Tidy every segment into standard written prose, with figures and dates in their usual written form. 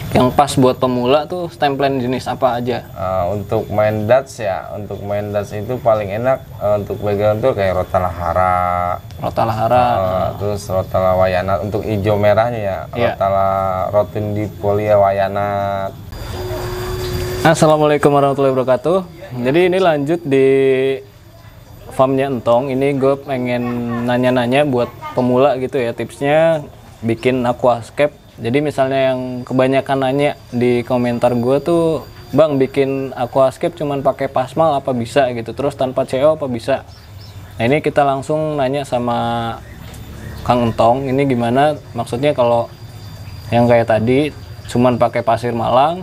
Yang pas buat pemula tuh stem plant jenis apa aja? Untuk main darts ya, untuk main darts itu paling enak untuk background tuh kayak Rotalahara. Terus Rotala Wayana untuk hijau merahnya ya, Rotala Rotundipolia Wayana. Assalamualaikum warahmatullahi wabarakatuh. Jadi ini lanjut di farmnya Entong. Ini gue pengen nanya-nanya buat pemula gitu ya, tipsnya bikin aquascape. Jadi misalnya yang kebanyakan nanya di komentar gue tuh, bang bikin aquascape cuman pakai pasmal apa bisa gitu, terus tanpa CO apa bisa. Nah ini kita langsung nanya sama Kang Entong, ini gimana maksudnya kalau yang kayak tadi cuman pakai pasir malang,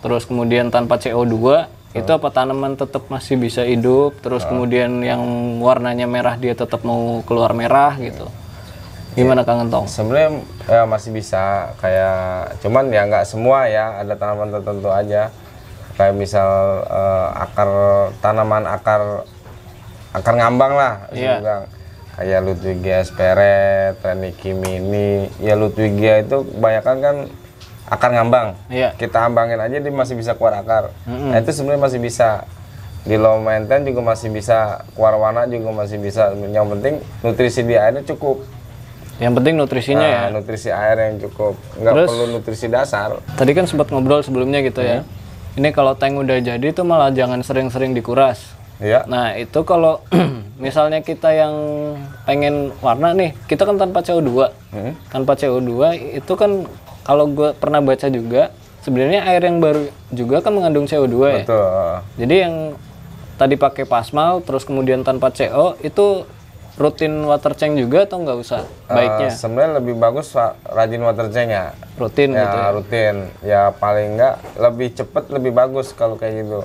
terus kemudian tanpa CO2, itu apa tanaman tetap masih bisa hidup, terus kemudian yang warnanya merah dia tetap mau keluar merah gitu. Gimana Kang Entong? Sebenarnya ya masih bisa, kayak cuman ya nggak semua ya, ada tanaman tertentu aja. Kayak misal tanaman akar ngambang lah, kayak Ludwigia speret, Reniki mini. Ya Ludwigia itu kebanyakan kan akar ngambang. Kita ambangin aja dia masih bisa keluar akar. Nah itu sebenarnya masih bisa. Di low maintenance juga masih bisa, keluar warna juga masih bisa. Yang penting nutrisi di airnya cukup. Yang penting nutrisinya ya. Nutrisi air yang cukup, nggak perlu nutrisi dasar. Tadi kan sempat ngobrol sebelumnya gitu ya. Ini kalau tank udah jadi tuh malah jangan sering-sering dikuras. Nah itu kalau misalnya kita yang pengen warna nih, kita kan tanpa CO2. Tanpa CO2 itu kan kalau gue pernah baca juga, sebenarnya air yang baru juga kan mengandung CO2 ya. Betul. Jadi yang tadi pakai pasmal terus kemudian tanpa CO itu rutin water change juga atau nggak usah baiknya? Sebenarnya lebih bagus rajin water change ya. Rutin ya, gitu ya? Rutin. Ya paling nggak lebih cepet lebih bagus kalau kayak gitu.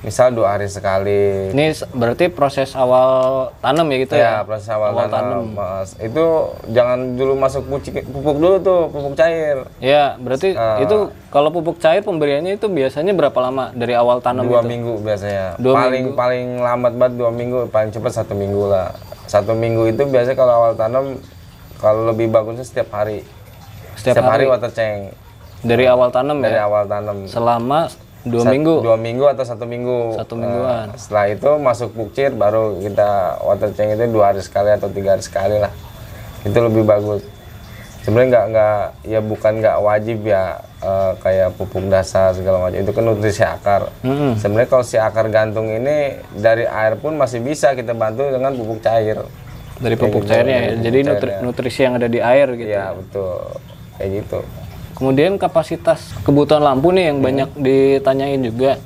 Misal 2 hari sekali. Ini berarti proses awal tanam ya gitu ya? Ya proses awal tanam. Itu jangan dulu masuk pupuk dulu tuh, pupuk cair. Ya berarti itu kalau pupuk cair pemberiannya itu biasanya berapa lama dari awal tanam 2 minggu biasanya. Paling lambat banget 2 minggu, paling cepat 1 minggu lah. 1 minggu itu biasanya kalau awal tanam, kalau lebih bagusnya setiap hari. Setiap hari water change. Dari awal tanam Dari ya? awal tanam. Selama 2 minggu? 2 minggu atau 1 minggu. 1 mingguan. Setelah itu masuk pukcir, baru kita water change itu 2 hari sekali atau 3 hari sekali lah. Itu lebih bagus. Sebenarnya bukan nggak wajib ya, kayak pupuk dasar segala macam. Itu kan nutrisi akar. Sebenarnya kalau si akar gantung ini dari air pun masih bisa kita bantu dengan pupuk cair. Dari pupuk cairnya ya? Jadi nutrisi yang ada di air gitu? Iya betul, kayak gitu. Kemudian kapasitas kebutuhan lampu nih yang banyak ditanyain juga.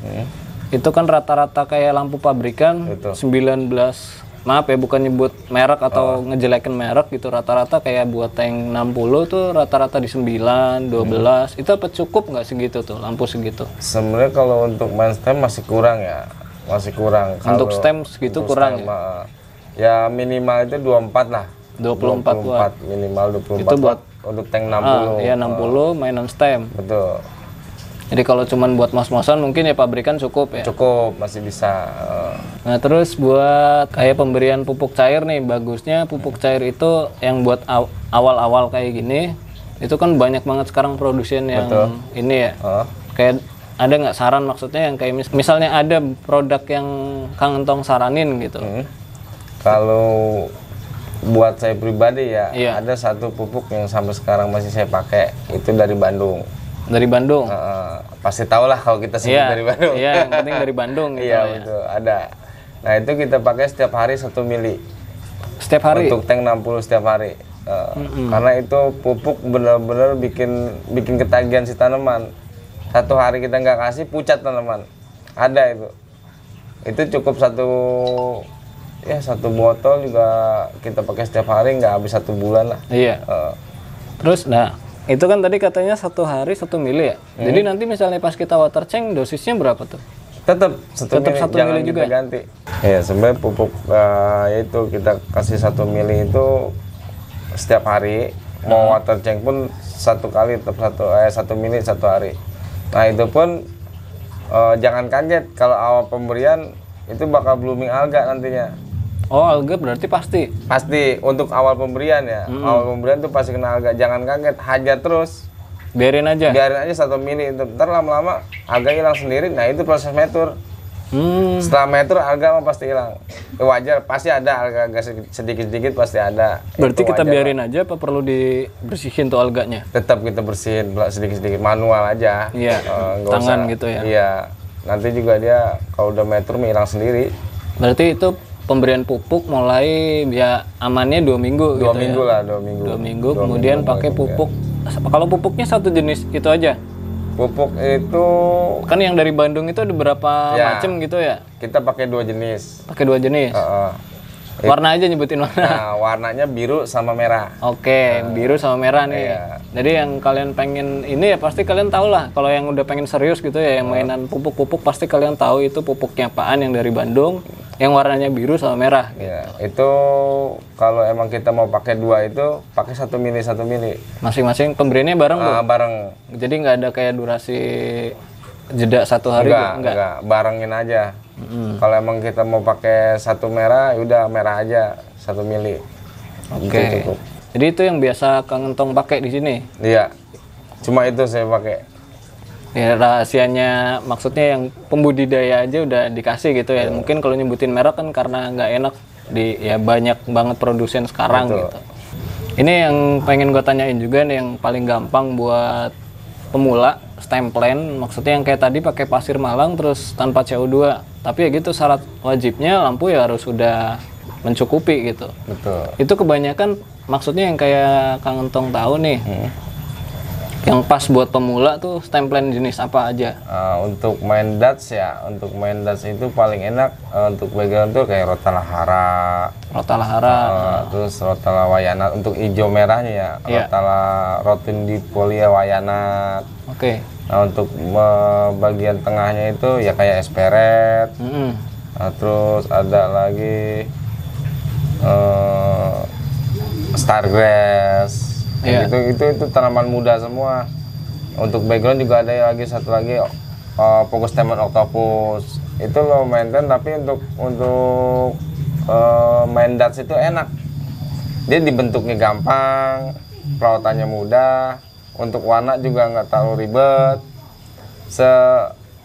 Itu kan rata-rata kayak lampu pabrikan 19, maaf ya bukan nyebut merek atau ngejelekin merek gitu, rata-rata kayak buat tank 60 tuh rata-rata di 9, 12. Itu apa cukup nggak segitu tuh, lampu segitu? Sebenarnya kalau untuk main stem masih kurang ya, masih kurang. Untuk stem segitu kurang stem, ya? Ya minimal itu 24 lah. 24 watt. Minimal 24 itu buat untuk tank 60. Iya 60 mainan stem. Betul. Jadi kalau cuman buat mos-mosan mungkin ya pabrikan cukup ya? Cukup, masih bisa. Nah terus buat kayak pemberian pupuk cair nih, bagusnya pupuk cair itu yang buat awal-awal kayak gini, itu kan banyak banget sekarang produsen yang ini ya. Kayak ada nggak saran maksudnya yang kayak misalnya ada produk yang Kang Entong saranin gitu? Kalau buat saya pribadi ya, ada satu pupuk yang sampai sekarang masih saya pakai, itu dari Bandung. Dari Bandung? Pasti tahu lah kalau kita sebut dari Bandung. Iya, yang penting dari Bandung gitu. Iya betul, ada. Nah itu kita pakai setiap hari 1 mili. Setiap hari? Untuk tank 60 setiap hari. Karena itu pupuk benar-benar bikin ketagihan si tanaman. 1 hari kita nggak kasih, pucat tanaman. Ada itu. Itu cukup satu botol juga kita pakai setiap hari, nggak habis 1 bulan lah. Iya. Terus, itu kan tadi katanya 1 hari 1 mili ya. Jadi nanti misalnya pas kita water change dosisnya berapa tuh? Tetap 1 mili juga. Ganti. Ya sebenarnya pupuk itu kita kasih 1 mili itu setiap hari. Mau water change pun 1 kali tetap 1 mili 1 hari. Nah itu pun jangan kaget kalau awal pemberian itu bakal blooming alga nantinya. Oh, alga berarti pasti? Pasti, untuk awal pemberian ya. Awal pemberian tuh pasti kena alga. Jangan kaget, hajar terus. Biarin aja. Biarin aja 1 mili. Ntar lama-lama alga hilang sendiri. Nah itu proses mature. Setelah mature alga mah pasti hilang. Wajar, pasti ada alga sedikit-sedikit pasti ada. Berarti kita biarin aja apa perlu dibersihin tuh alganya? Tetap kita bersihin sedikit-sedikit, manual aja. Iya. Tangan gitu ya. Iya. Nanti juga dia kalau udah mature hilang sendiri. Berarti itu pemberian pupuk mulai ya amannya 2 minggu. 2 minggu lah, 2 minggu. 2 minggu. Kemudian pakai pupuk. Kalau pupuknya satu jenis itu aja. Pupuk itu kan yang dari Bandung itu ada berapa macam gitu ya? Kita pakai 2 jenis. Pakai 2 jenis. Warna aja nyebutin warna. Nah, warnanya biru sama merah. Oke, biru sama merah nih. Jadi yang kalian pengen ini ya pasti kalian tahu lah. Kalau yang udah pengen serius gitu ya, yang mainan pupuk-pupuk pasti kalian tahu itu pupuknya apaan yang dari Bandung. Yang warnanya biru sama merah. Gitu. Ya, itu kalau emang kita mau pakai 2 itu pakai 1 mili 1 mili. Masing-masing pemberiannya bareng tuh. Bareng. Jadi nggak ada kayak durasi jeda 1 hari. Enggak. Barengin aja. Kalau emang kita mau pakai 1 merah, udah merah aja 1 mili. Oke. Jadi itu yang biasa Kang Entong pakai di sini. Iya. Cuma itu saya pakai. Ya rahasianya maksudnya yang pembudidaya aja udah dikasih gitu ya. Mungkin kalau nyebutin merek kan karena nggak enak ya banyak banget produsen sekarang. Betul. Gitu. Ini yang pengen gue tanyain juga nih yang paling gampang buat pemula stemplen, maksudnya yang kayak tadi pakai pasir malang terus tanpa CO2. Tapi ya gitu syarat wajibnya lampu ya harus udah mencukupi gitu. Betul. Itu kebanyakan maksudnya yang kayak Kang Entong tahu nih. Yang pas buat pemula tuh stemplen jenis apa aja? Untuk main darts ya, untuk main darts itu paling enak untuk background tuh kayak Rotala Hara, terus Rotala Wayana untuk hijau merahnya ya, Rotala Rotundipolia Wayana. Oke. Nah untuk bagian tengahnya itu ya kayak Esperet, terus ada lagi Stargrass. Itu tanaman muda semua. Untuk background juga ada lagi satu lagi Fokus Temon Octopus. Itu lo maintain tapi untuk main darts itu enak. Dia dibentuknya gampang, perawatannya mudah. Untuk warna juga nggak terlalu ribet.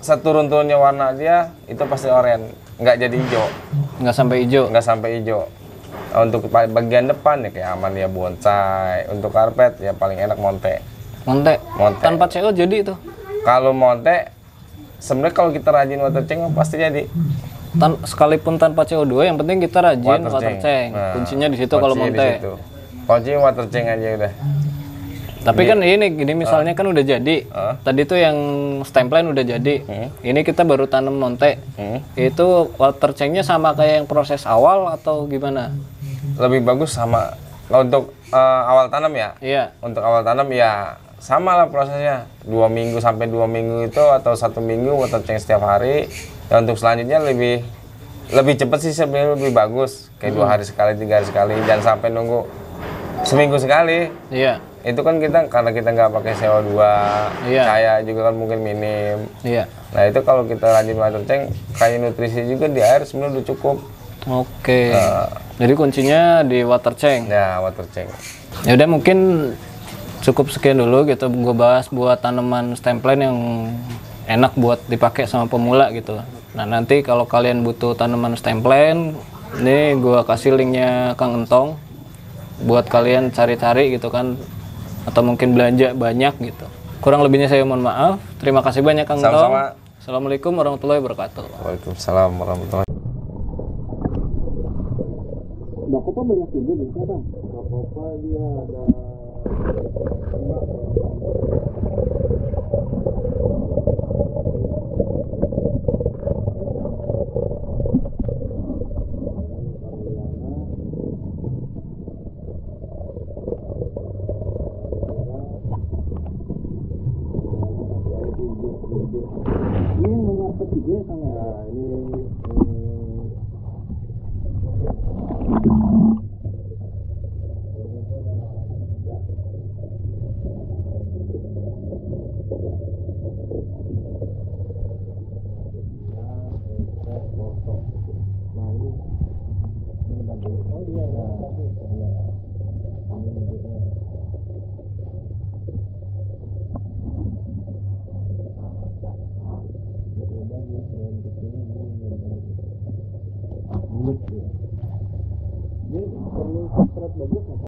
Seturun-turunnya warna dia itu pasti oranye, nggak jadi hijau. Nggak sampai hijau. Nggak sampai hijau. Untuk bagian depan ya kayak Amania bonsai. Untuk karpet ya paling enak Monte. Tanpa CO jadi itu. Kalau Monte sebenarnya kalau kita rajin water change pasti jadi. Sekalipun tanpa CO2 yang penting kita rajin water change. Nah, kuncinya di situ kalau Monte. Kuncinya water change aja udah. Tapi kan ini misalnya kan udah jadi. Tadi tuh yang stemplen udah jadi. Ini kita baru tanam Monte. Itu water change-nya sama kayak yang proses awal atau gimana? Lebih bagus sama untuk awal tanam ya. Iya. Untuk awal tanam ya sama lah prosesnya. 2 minggu sampai 2 minggu itu atau 1 minggu water change setiap hari. Dan untuk selanjutnya lebih cepat sih sebenarnya lebih bagus. Kayak 2 hari sekali, 3 hari sekali. Jangan sampai nunggu seminggu sekali. Iya. Itu kan karena kita nggak pakai CO2, cahaya juga kan mungkin minim. Iya. Nah itu kalau kita rajin water change, kayak nutrisi juga di air sebenarnya udah cukup. Oke. Jadi kuncinya di water change. Ya water change. Ya udah mungkin cukup sekian dulu gitu. Gue bahas buat tanaman stemplen yang enak buat dipakai sama pemula gitu. Nah nanti kalau kalian butuh tanaman stemplen, ini gue kasih linknya Kang Entong buat kalian cari-cari gitu kan. Atau mungkin belanja banyak gitu. Kurang lebihnya saya mohon maaf. Terima kasih banyak Kang Entong. Sama-sama. Assalamualaikum warahmatullahi wabarakatuh. Waalaikumsalam warahmatullahi wabarakatuh. Bakopa banyak juga di sana. Bakopa dia ada ini yang mengarpet juga ya Kang ya? Ini Ini perlu substrat bagus